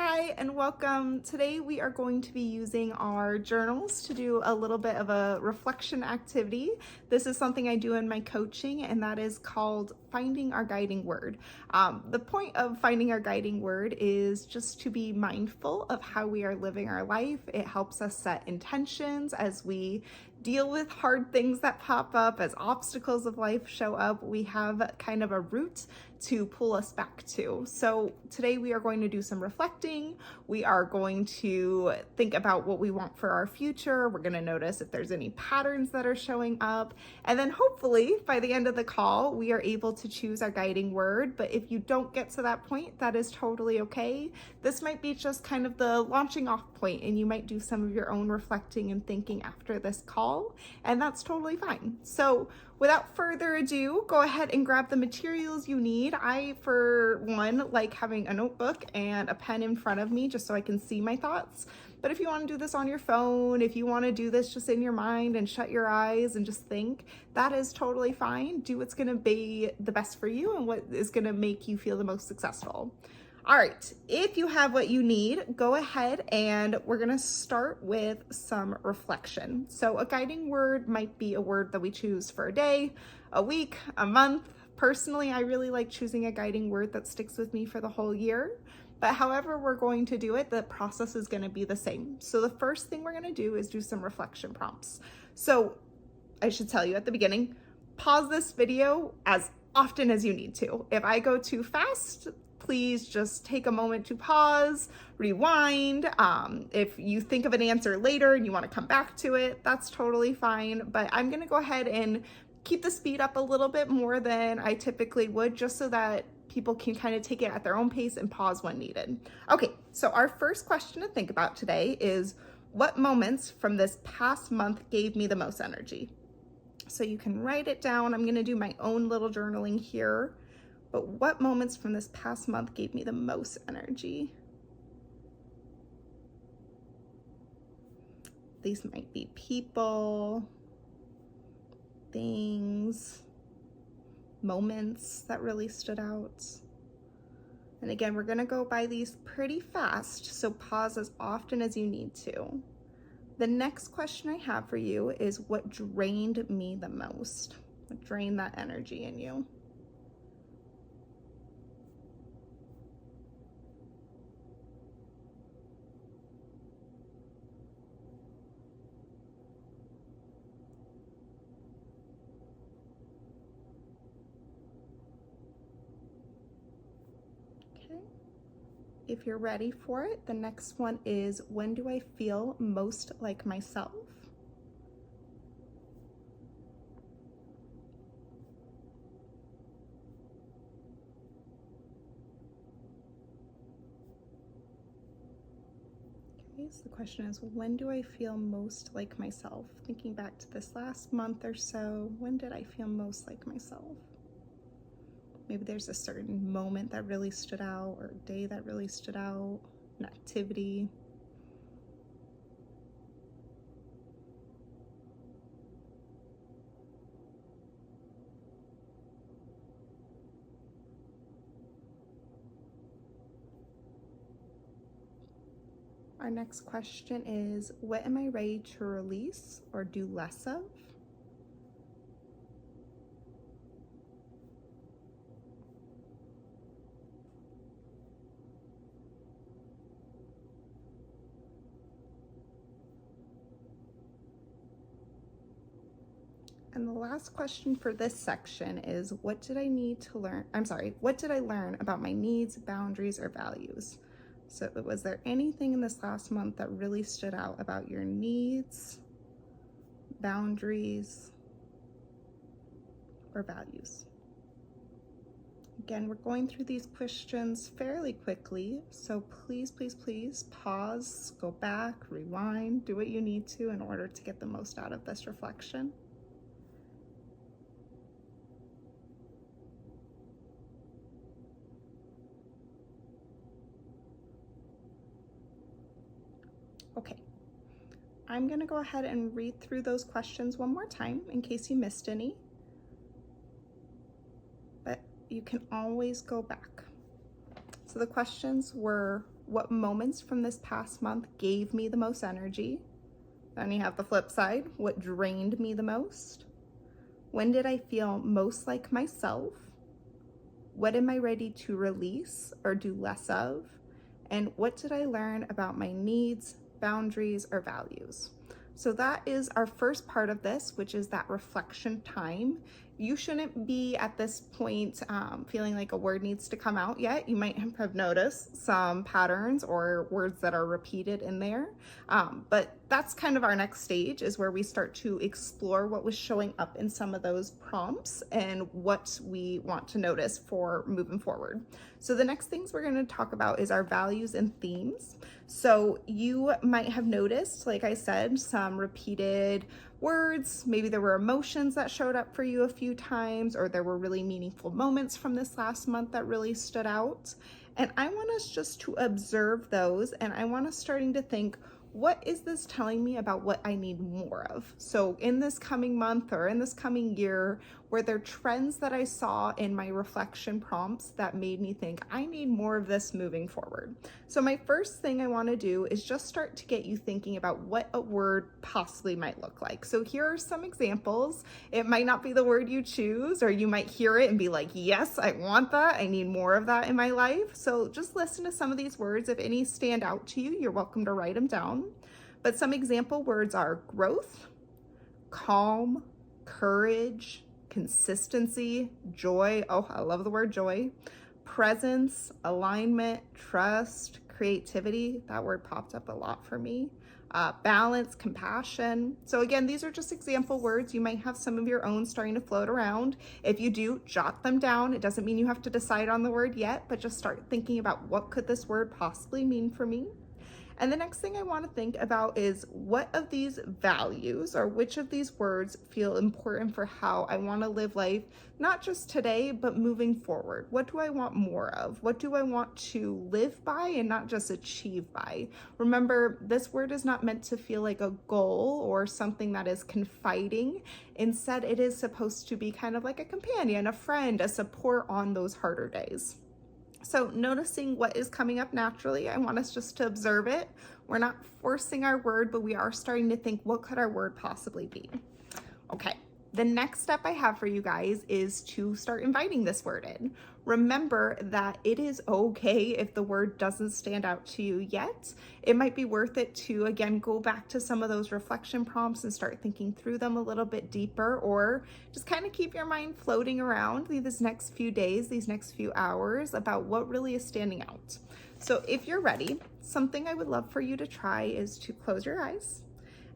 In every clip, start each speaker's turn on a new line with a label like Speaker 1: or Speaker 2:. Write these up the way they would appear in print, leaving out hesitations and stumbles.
Speaker 1: Hi and welcome. Today we are going to be using our journals to do a little bit of a reflection activity. This is something I do in my coaching, and that is called finding our guiding word. The point of finding our guiding word is just to be mindful of how we are living our life. It helps us set intentions as we deal with hard things that pop up, as obstacles of life show up. We have kind of a route to pull us back to. So today we are going to do some reflecting. We are going to think about what we want for our future. We're going to notice if there's any patterns that are showing up. And then hopefully by the end of the call, we are able to choose our guiding word. But if you don't get to that point, that is totally okay. This might be just kind of the launching off point, and you might do some of your own reflecting and thinking after this call, and that's totally fine. So without further ado, go ahead and grab the materials you need. I, for one, like having a notebook and a pen in front of me just so I can see my thoughts. But if you want to do this on your phone, if you want to do this just in your mind and shut your eyes and just think, that is totally fine. Do what's going to be the best for you and what is going to make you feel the most successful. All right, if you have what you need, go ahead and we're gonna start with some reflection. So a guiding word might be a word that we choose for a day, a week, a month. Personally, I really like choosing a guiding word that sticks with me for the whole year. But however we're going to do it, the process is gonna be the same. So the first thing we're gonna do is do some reflection prompts. So I should tell you at the beginning, pause this video as often as you need to. If I go too fast, please just take a moment to pause, rewind. If you think of an answer later and you want to come back to it, that's totally fine. But I'm going to go ahead and keep the speed up a little bit more than I typically would, just so that people can kind of take it at their own pace and pause when needed. Okay, so our first question to think about today is, what moments from this past month gave me the most energy? So you can write it down. I'm going to do my own little journaling here. But what moments from this past month gave me the most energy? These might be people, things, moments that really stood out. And again, we're going to go by these pretty fast, so pause as often as you need to. The next question I have for you is, what drained me the most? What drained that energy in you? Okay. If you're ready for it, the next one is, when do I feel most like myself? Okay, so the question is, when do I feel most like myself? Thinking back to this last month or so, when did I feel most like myself? Maybe there's a certain moment that really stood out, or a day that really stood out, an activity. Our next question is, what am I ready to release or do less of? And the last question for this section is, what did I learn about my needs, boundaries, or values? So was there anything in this last month that really stood out about your needs, boundaries, or values? Again, we're going through these questions fairly quickly, so please, please, please pause, go back, rewind, do what you need to in order to get the most out of this reflection. Okay, I'm going to go ahead and read through those questions one more time in case you missed any, but you can always go back. So the questions were, what moments from this past month gave me the most energy? Then you have the flip side, what drained me the most? When did I feel most like myself? What am I ready to release or do less of? And what did I learn about my needs, boundaries, or values? So that is our first part of this, which is that reflection time. You shouldn't be at this point feeling like a word needs to come out yet. You might have noticed some patterns or words that are repeated in there. But that's kind of our next stage, is where we start to explore what was showing up in some of those prompts and what we want to notice for moving forward. So the next things we're going to talk about is our values and themes. So you might have noticed, like I said, some repeated words. Maybe there were emotions that showed up for you a few times, or there were really meaningful moments from this last month that really stood out. And I want us just to observe those, and I want us starting to think, what is this telling me about what I need more of? So in this coming month or in this coming year, were there trends that I saw in my reflection prompts that made me think I need more of this moving forward? So my first thing I want to do is just start to get you thinking about what a word possibly might look like. So here are some examples. It might not be the word you choose, or you might hear it and be like, yes, I want that. I need more of that in my life. So just listen to some of these words. If any stand out to you, you're welcome to write them down. But some example words are growth, calm, courage, consistency, joy. Oh, I love the word joy. Presence, alignment, trust, creativity. That word popped up a lot for me. Balance, compassion. So again, these are just example words. You might have some of your own starting to float around. If you do, jot them down. It doesn't mean you have to decide on the word yet, but just start thinking about what could this word possibly mean for me. And the next thing I want to think about is, what of these values, or which of these words feel important for how I want to live life, not just today, but moving forward? What do I want more of? What do I want to live by and not just achieve by? Remember, this word is not meant to feel like a goal or something that is confiding. Instead, it is supposed to be kind of like a companion, a friend, a support on those harder days. So noticing what is coming up naturally, I want us just to observe it. We're not forcing our word, but we are starting to think, what could our word possibly be? Okay, the next step I have for you guys is to start inviting this word in. Remember that it is okay if the word doesn't stand out to you yet. It might be worth it to, again, go back to some of those reflection prompts and start thinking through them a little bit deeper, or just kind of keep your mind floating around these next few days, these next few hours, about what really is standing out. So if you're ready, something I would love for you to try is to close your eyes.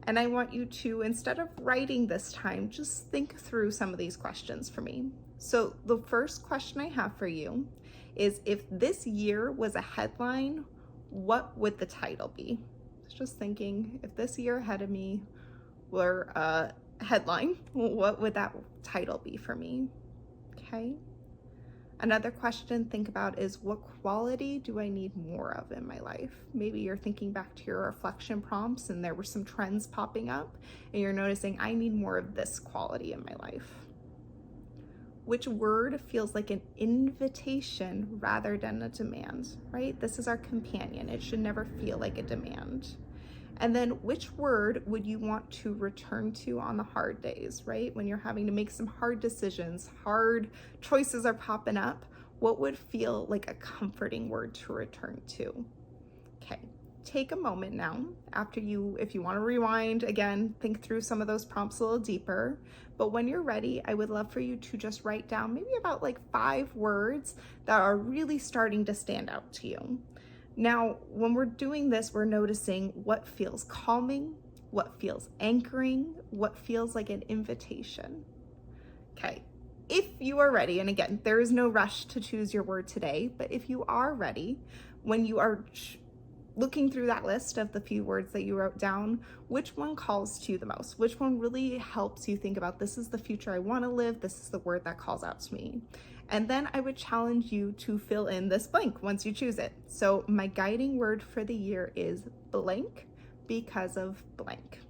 Speaker 1: And I want you to, instead of writing this time, just think through some of these questions for me. So the first question I have for you is, if this year was a headline, what would the title be? Just thinking, if this year ahead of me were a headline, what would that title be for me? Okay. Another question to think about is, what quality do I need more of in my life? Maybe you're thinking back to your reflection prompts and there were some trends popping up and you're noticing, I need more of this quality in my life. Which word feels like an invitation rather than a demand, right? This is our companion. It should never feel like a demand. And then which word would you want to return to on the hard days, right? When you're having to make some hard decisions, hard choices are popping up, what would feel like a comforting word to return to? Okay, take a moment now after you, if you want to rewind again, think through some of those prompts a little deeper. But when you're ready, I would love for you to just write down maybe about like 5 words that are really starting to stand out to you. Now, when we're doing this, we're noticing what feels calming, what feels anchoring, what feels like an invitation. Okay, if you are ready, and again, there is no rush to choose your word today, but if you are ready, when you are looking through that list of the few words that you wrote down, which one calls to you the most? Which one really helps you think about, this is the future I want to live, this is the word that calls out to me? And then I would challenge you to fill in this blank once you choose it. So my guiding word for the year is blank because of blank.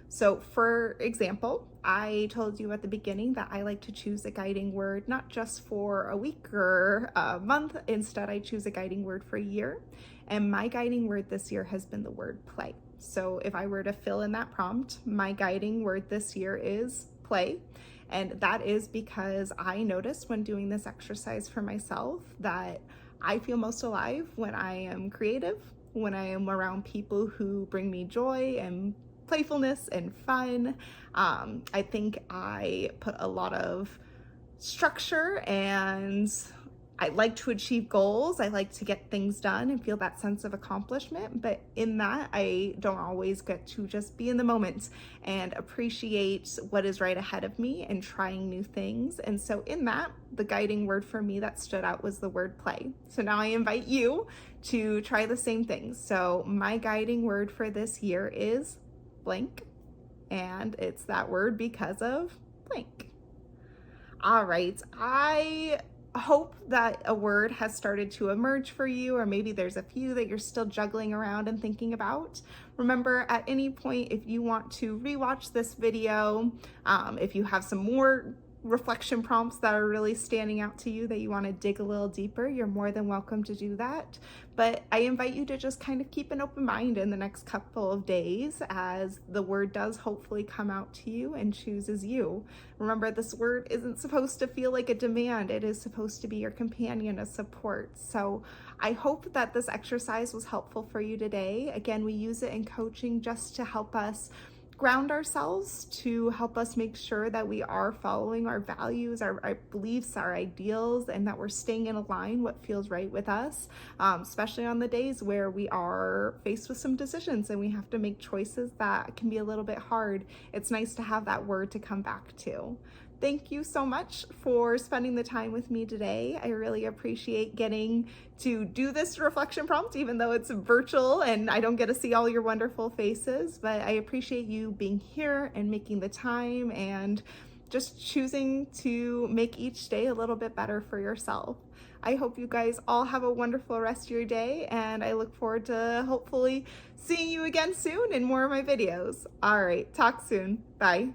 Speaker 1: So for example, I told you at the beginning that I like to choose a guiding word, not just for a week or a month. Instead, I choose a guiding word for a year. And my guiding word this year has been the word play. So if I were to fill in that prompt, my guiding word this year is play. And that is because I noticed when doing this exercise for myself that I feel most alive when I am creative, when I am around people who bring me joy and playfulness and fun. I think I put a lot of structure, and I like to achieve goals. I like to get things done and feel that sense of accomplishment. But in that, I don't always get to just be in the moment and appreciate what is right ahead of me and trying new things. And so, in that, the guiding word for me that stood out was the word play. So now I invite you to try the same things. So, my guiding word for this year is blank, and it's that word because of blank. All right, I hope that a word has started to emerge for you, or maybe there's a few that you're still juggling around and thinking about. Remember, at any point, if you want to rewatch this video, if you have some more reflection prompts that are really standing out to you that you want to dig a little deeper, you're more than welcome to do that. But I invite you to just kind of keep an open mind in the next couple of days as the word does hopefully come out to you and chooses you. Remember, this word isn't supposed to feel like a demand. It is supposed to be your companion, a support. So I hope that this exercise was helpful for you today. Again, we use it in coaching just to help us ground ourselves, to help us make sure that we are following our values, our beliefs, our ideals, and that we're staying in line what feels right with us, especially on the days where we are faced with some decisions and we have to make choices that can be a little bit hard. It's nice to have that word to come back to. Thank you so much for spending the time with me today. I really appreciate getting to do this reflection prompt, even though it's virtual and I don't get to see all your wonderful faces, but I appreciate you being here and making the time and just choosing to make each day a little bit better for yourself. I hope you guys all have a wonderful rest of your day, and I look forward to hopefully seeing you again soon in more of my videos. All right, talk soon. Bye.